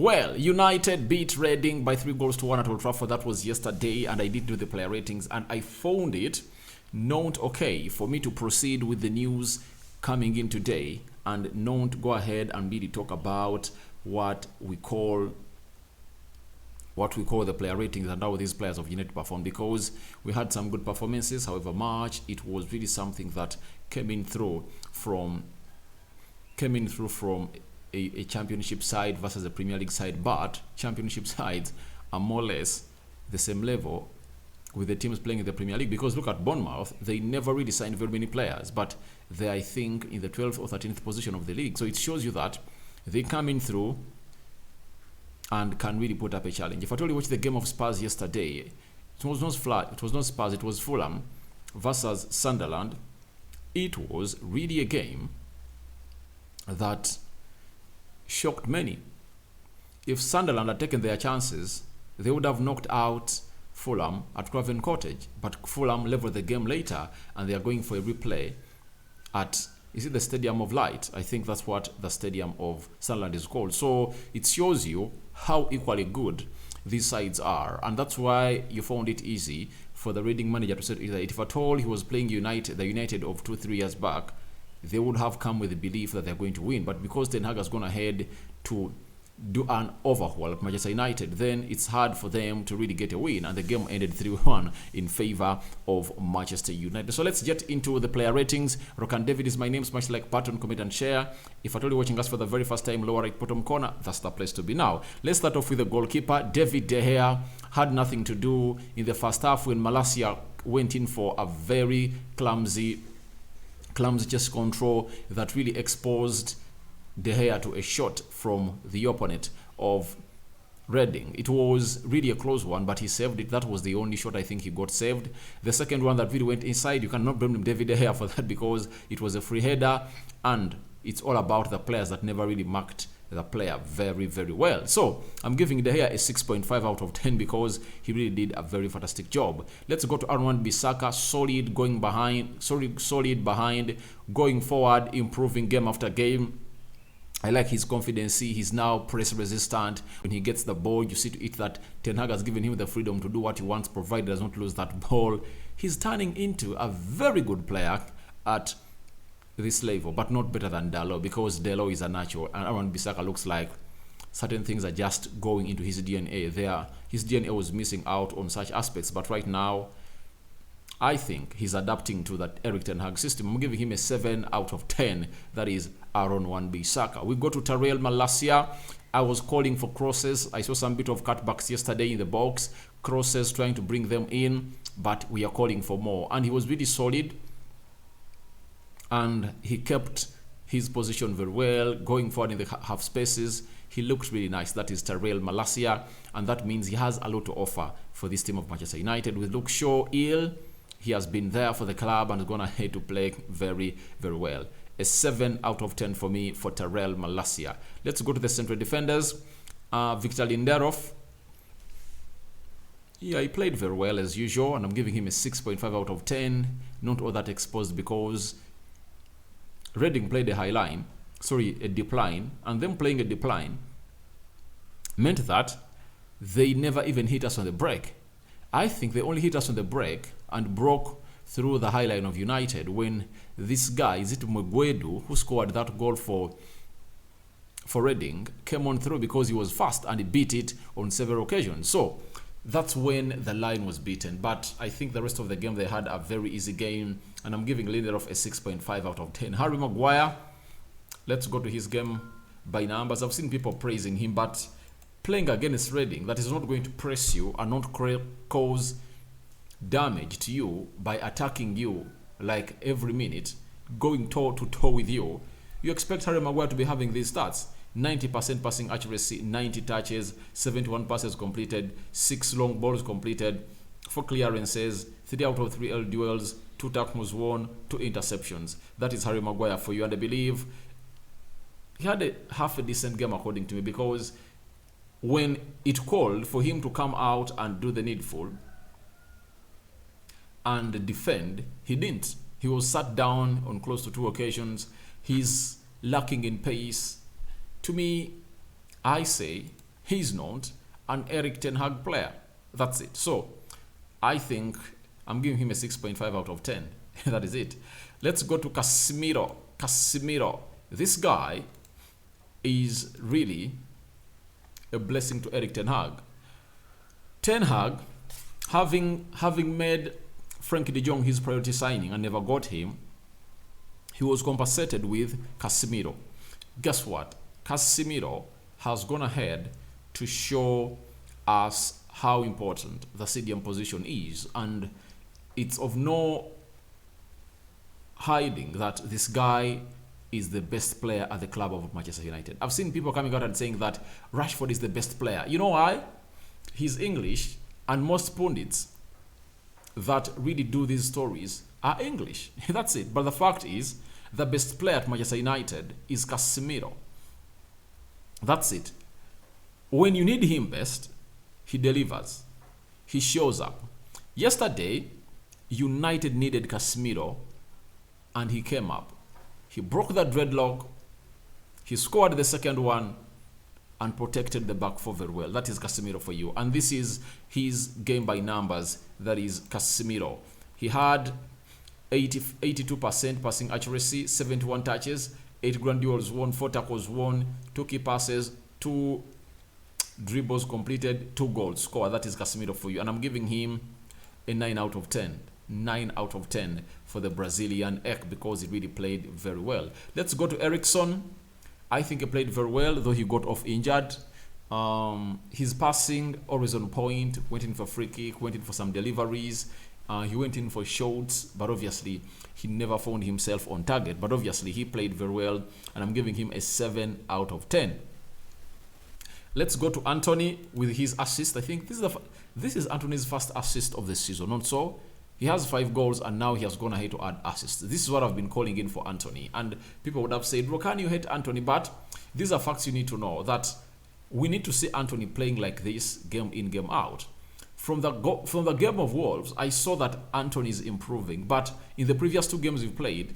Well, United beat Reading by 3 goals to 1 at Old Trafford. That was yesterday, and I did do the player ratings, and I found it not okay for me to proceed with the news coming in today and not go ahead and really talk about what we call the player ratings and how these players of United performed, because we had some good performances. However, March, it was really something that came in through from a championship side versus a Premier League side, but championship sides are more or less the same level with the teams playing in the Premier League, because look at Bournemouth, they never really signed very many players, but they're, I think, in the 12th or 13th position of the league. So it shows you that they come in through and can really put up a challenge. If I told you watch the game of Spurs yesterday, it was not Spurs, it was Fulham versus Sunderland. It was really a game that shocked many. If Sunderland had taken their chances, they would have knocked out Fulham at Craven Cottage, but Fulham leveled the game later, and they are going for a replay at, is it the Stadium of Light? I think that's what the Stadium of Sunderland is called. So it shows you how equally good these sides are, and that's why you found it easy for the Reading manager to say that if at all he was playing the United of 2-3 years back, they would have come with the belief that they're going to win. But because Ten Hag has gone ahead to do an overhaul at Manchester United, then it's hard for them to really get a win, and the game ended 3-1 in favor of Manchester United. So let's get into the player ratings. Rokan David is my name. Smash like button, comment and share. If at all you're watching us for the very first time, lower right bottom corner, that's the place to be. Now let's start off with the goalkeeper. David De Gea had nothing to do in the first half when Malacia went in for a very clumsy chest control that really exposed De Gea to a shot from the opponent of Reading. It was really a close one, but he saved it. That was the only shot I think he got saved. The second one that really went inside, you cannot blame David De Gea for that, because it was a free header, and it's all about the players that never really marked the player very, very well. So I'm giving De Gea a 6.5 out of 10 because he really did a very fantastic job. Let's go to Wan-Bissaka. Solid behind, going forward, improving game after game. I like his confidence. He's now press resistant. When he gets the ball, you see to it that Ten Hag has given him the freedom to do what he wants, provided he does not lose that ball. He's turning into a very good player at this level, but not better than Dalot, because Dalot is a natural, and Wan-Bissaka looks like certain things are just going into his DNA. His DNA was missing out on such aspects, but right now I think he's adapting to that Eric Ten Hag system. I'm giving him a 7 out of 10. That is Aaron Wan-Bissaka. We go to Tyrell Malacia. I was calling for crosses. I saw some bit of cutbacks yesterday in the box. Crosses, trying to bring them in, but we are calling for more. And he was really solid, and he kept his position very well, going forward in the half spaces. He looked really nice. That is Tyrell Malacia, and that means he has a lot to offer for this team of Manchester United. With Luke Shaw ill, he has been there for the club and is going ahead to play very, very well. A 7 out of 10 for me for Tyrell Malacia. Let's go to the central defenders. Victor Lindelof. Yeah, he played very well as usual, and I'm giving him a 6.5 out of 10. Not all that exposed, because Reading played a deep line, and them playing a deep line meant that they never even hit us on the break. I think they only hit us on the break and broke through the high line of United when this guy, is it Mugwedu, who scored that goal for Reading, came on through because he was fast and he beat it on several occasions. So that's when the line was beaten. But I think the rest of the game they had a very easy game, and I'm giving Lindelof a 6.5 out of 10. Harry Maguire, let's go to his game by numbers. I've seen people praising him, but playing against Reading that is not going to press you and not cause damage to you by attacking you like every minute, going toe to toe with you, you expect Harry Maguire to be having these stats. 90% passing accuracy, 90 touches, 71 passes completed, 6 long balls completed, 4 clearances, 3 out of 3 L duels, 2 tackles won, 2 interceptions. That is Harry Maguire for you, and I believe he had half a decent game according to me, because when it called for him to come out and do the needful and defend, he didn't. He was sat down on close to 2 occasions. He's lacking in pace. To me, I say He's not an Eric Ten Hag player. That's it. So I think I'm giving him a 6.5 out of 10. That is it. Let's go to Casemiro. Casemiro. This guy is really a blessing to Eric Ten Hag. Ten Hag, having made Frankie de Jong his priority signing and never got him, he was compensated with Casemiro. Guess what? Casemiro has gone ahead to show us how important the CDM position is, and it's of no hiding that this guy is the best player at the club of Manchester United. I've seen people coming out and saying that Rashford is the best player. You know why? He's English, and most pundits that really do these stories are English. That's it. But the fact is, the best player at Manchester United is Casemiro. That's it. When you need him best, he delivers. He shows up. Yesterday, United needed Casemiro, and he came up. He broke the dreadlock. He scored the second one and protected the back four very well. That is Casemiro for you. And this is his game by numbers. That is Casemiro. He had 82% passing accuracy, 71 touches, 8 grand duels won, 4 tackles won, 2 key passes, 2 dribbles completed, 2 goals scored. That is Casemiro for you. And I'm giving him a 9 out of 10. 9 out of 10 for the Brazilian Ek because he really played very well. Let's go to Eriksen. I think he played very well, though he got off injured. His passing, always on point, went in for free kick, went in for some deliveries. He went in for shots, but obviously he never found himself on target. But obviously he played very well, and I'm giving him a 7 out of 10. Let's go to Antony with his assist. I think this is Antony's first assist of the season, not so? He has 5 goals, and now he has gone ahead to add assists. This is what I've been calling in for Antony. And people would have said, bro, can you hate Antony? But these are facts you need to know, that we need to see Antony playing like this game in, game out. From the game of Wolves, I saw that Antony is improving. But in the previous 2 games we've played,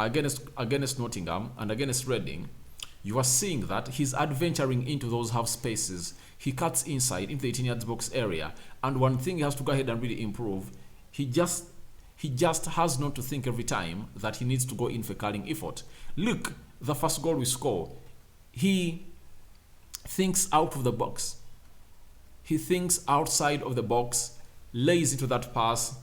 against Nottingham and against Reading, you are seeing that he's adventuring into those half spaces. He cuts inside into the 18-yard box area. And one thing he has to go ahead and really improve, he just has not to think every time that he needs to go in for carrying effort. Look, the first goal we score, he thinks out of the box. He thinks outside of the box, lays into that pass.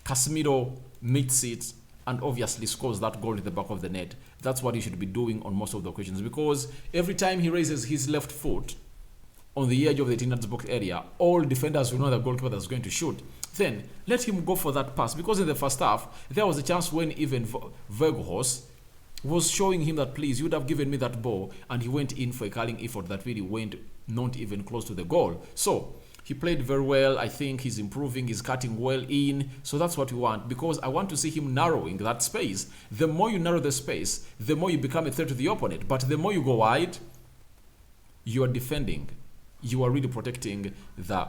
Casemiro meets it, and obviously scores that goal in the back of the net. That's what he should be doing on most of the occasions, because every time he raises his left foot on the edge of the 18-yard box area, all defenders will know the goalkeeper that's going to shoot. Then let him go for that pass, because in the first half, there was a chance when even Weghorst was showing him that, please, you would have given me that ball, and he went in for a curling effort that really went not even close to the goal. So he played very well. I think he's improving. He's cutting well in. So that's what we want, because I want to see him narrowing that space. The more you narrow the space, the more you become a threat to the opponent. But the more you go wide, you are defending. You are really protecting the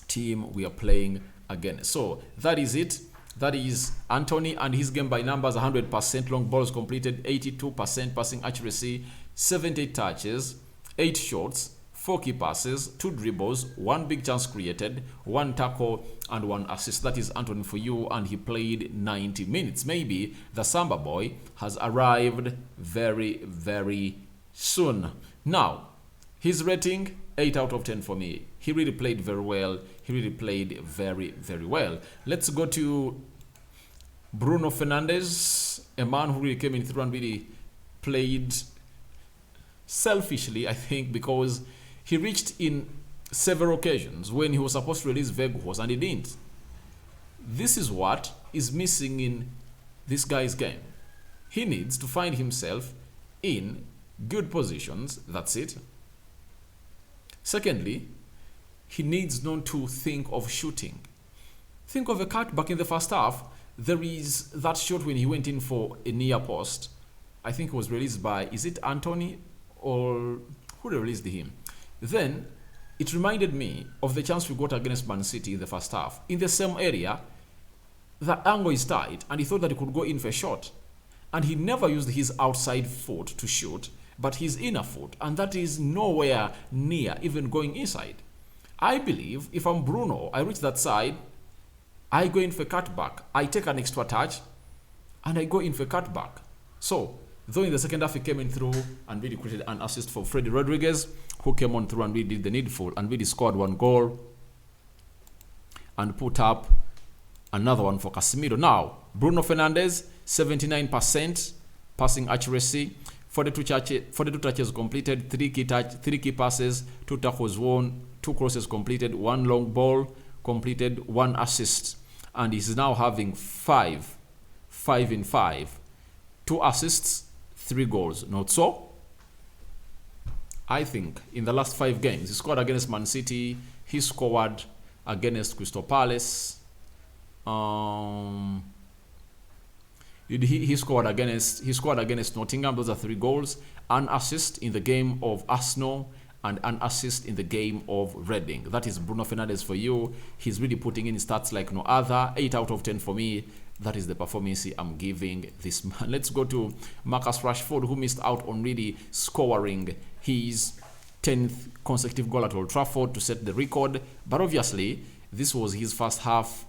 team we are playing against. So that is it. That is Antony and his game by numbers: 100% long balls completed, 82% passing accuracy, 70 touches, 8 shots, 4 key passes, 2 dribbles, 1 big chance created, 1 tackle, and 1 assist. That is Antony for you, and he played 90 minutes. Maybe the Samba boy has arrived very, very soon. Now, his rating, 8 out of 10 for me. He really played very well. He really played very, very well. Let's go to Bruno Fernandes, a man who really came in through and really played selfishly, I think, because he reached in several occasions when he was supposed to release Weghorst and he didn't. This is what is missing in this guy's game. He needs to find himself in good positions. That's it. Secondly, he needs not to think of shooting. Think of a cutback in the first half. There is that shot when he went in for a near post. I think it was released by, is it Antony or who released him? Then it reminded me of the chance we got against Man City in the first half. In the same area, the angle is tight and he thought that he could go in for a shot. And he never used his outside foot to shoot. but his inner foot, and that is nowhere near even going inside. I believe if I'm Bruno, I reach that side, I go in for cutback, I take an extra touch, and I go in for cutback. So, though in the second half he came in through and really created an assist for Freddy Rodriguez, who came on through and really did the needful and really scored one goal and put up another one for Casemiro. Now, Bruno Fernandes, 79% passing accuracy, 42 touches completed, 3 key passes, 2 tackles won, 2 crosses completed, 1 long ball completed, 1 assist, and he's now having 5 in 5, 2 assists, 3 goals. Not so? I think in the last 5 games, he scored against Man City, he scored against Crystal Palace, he scored against Nottingham. Those are 3 goals, an assist in the game of Arsenal, and an assist in the game of Reading. That is Bruno Fernandes for you. He's really putting in stats like no other. 8 out of 10 for me. That is the performance I'm giving this man. Let's go to Marcus Rashford, who missed out on really scoring his 10th consecutive goal at Old Trafford to set the record. But obviously, this was his first half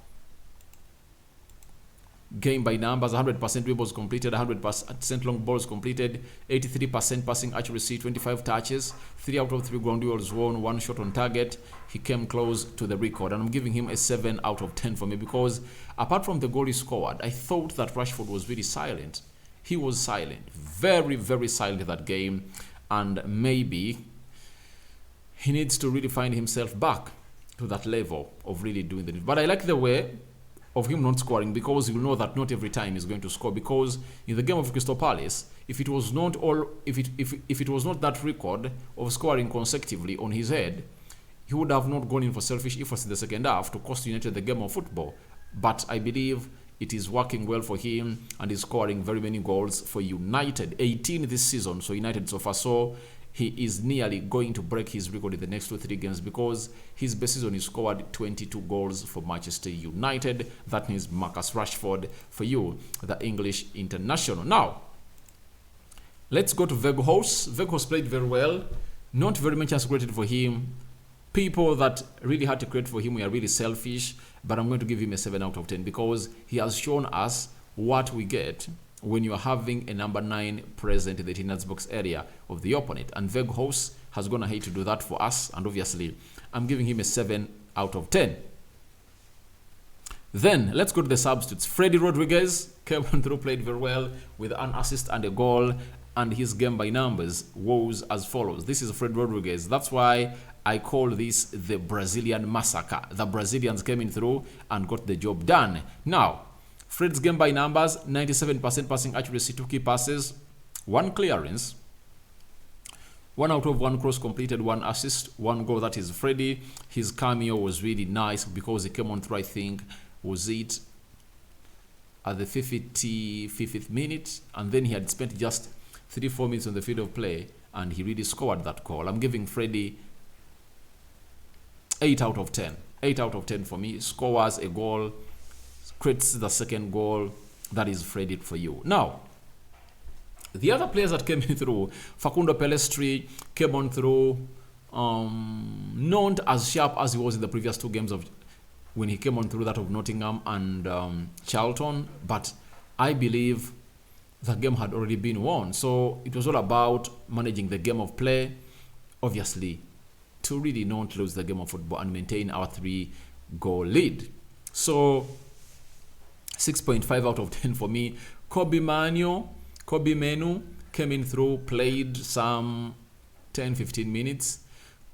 game by numbers. 100% dribbles completed, 100% long balls completed, 83% passing accuracy, 25 touches, 3 out of 3 ground duels won, 1 shot on target. He came close to the record, and I'm giving him a 7 out of 10 for me, because apart from the goal he scored, I thought that Rashford was really silent. He was silent, very, very silent that game, and maybe he needs to really find himself back to that level of really doing the. But I like the way of him not scoring, because you know that not every time he's going to score, because in the game of Crystal Palace, if it was not that record of scoring consecutively on his head, he would have not gone in for selfish efforts in the second half to cost United the game of football. But I believe it is working well for him, and he's scoring very many goals for United, 18 this season, so United so far. So he is nearly going to break his record in the next 2-3 games, because his best season he scored 22 goals for Manchester United. That means Marcus Rashford for you, the English international. Now, let's go to Weghorst. Weghorst played very well. Not very much has created for him. People that really had to create for him were really selfish, but I'm going to give him a 7 out of 10, because he has shown us what we get when you are having a number 9 present in the 18 box area of the opponent. And Weghorst has gone ahead to do that for us, and obviously I'm giving him a 7 out of 10. Then let's go to the substitutes. Freddy Rodriguez came on through, played very well with an assist and a goal, and his game by numbers was as follows. This is Fred Rodriguez. That's why I call this the Brazilian massacre. The Brazilians came in through and got the job done. Now, Fred's game by numbers, 97% passing accuracy, 2 key passes, 1 clearance, 1 out of 1 cross completed, 1 assist, 1 goal. That is Freddy. His cameo was really nice because he came on through, I think, was it at the 55th minute, and then he had spent just 3-4 minutes on the field of play, and he really scored that goal. I'm giving Freddy 8 out of 10. 8 out of 10 for me. Scores a goal, creates the second goal. That is Freddy for you. Now, the other players that came in through, Facundo Pellistri came on through, not as sharp as he was in the previous 2 games of when he came on through, that of Nottingham and Charlton, but I believe the game had already been won. So it was all about managing the game of play, obviously, to really not lose the game of football and maintain our 3-goal lead. So 6.5 out of 10 for me. Kobe Menu came in through, played some 10-15 minutes,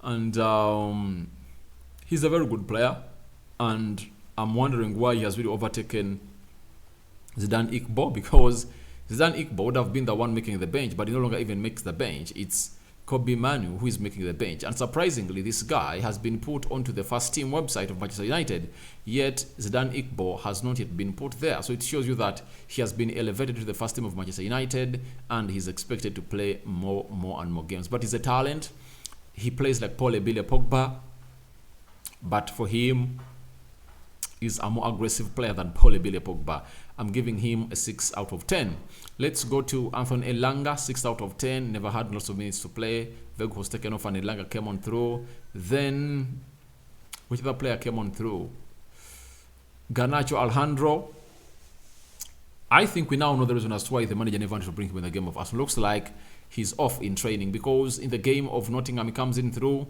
and he's a very good player, and I'm wondering why he has really overtaken Zidane Iqbal, because Zidane Iqbal would have been the one making the bench, but he no longer even makes the bench. It's Kobe Manu who is making the bench, and surprisingly this guy has been put onto the first team website of Manchester United, yet Zidane Iqbal has not yet been put there. So it shows you that he has been elevated to the first team of Manchester United, and he's expected to play more and more games. But he's a talent. He plays like Paul Ebile Pogba, but for him is a more aggressive player than Paul Billy Pogba. I'm giving him a 6 out of 10. Let's go to Anthony Elanga, 6 out of 10. Never had lots of minutes to play. Veg was taken off and Elanga came on through. Then, which other player came on through? Garnacho Alejandro. I think we now know the reason as to why the manager never wanted to bring him in the game of Arsenal. Looks like he's off in training, because in the game of Nottingham he comes in through,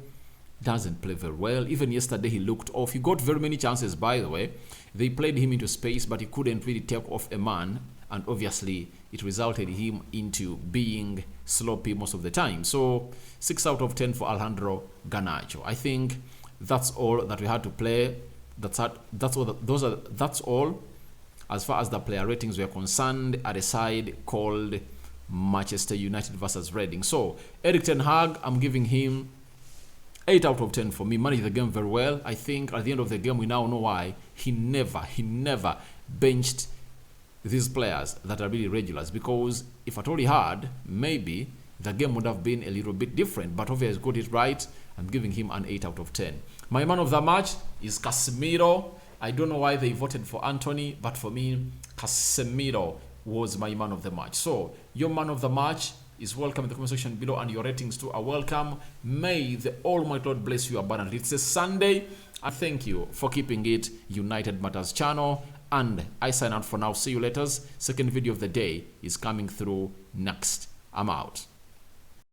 doesn't play very well. Even yesterday he looked off. He got very many chances, by the way. They played him into space, but he couldn't really take off a man, and obviously it resulted him into being sloppy most of the time. So 6 out of 10 for Alejandro Garnacho. I think that's all that we had to play. That's all as far as the player ratings were concerned at a side called Manchester United versus Reading. So Erik ten Hag, I'm giving him 8 out of 10 for me. Managed the game very well. I think at the end of the game we now know why he never benched these players that are really regulars, because if at all he had, maybe the game would have been a little bit different. But obviously got it right. I'm giving him an 8 out of 10. My man of the match is Casemiro. I don't know why they voted for Antony, but for me, Casemiro was my man of the match. So your man of the match is welcome in the comment section below, and your ratings too are welcome. May the Almighty Lord bless you abundantly. It's a Sunday, and thank you for keeping it United Matters channel. And I sign out for now. See you later. Second video of the day is coming through next. I'm out.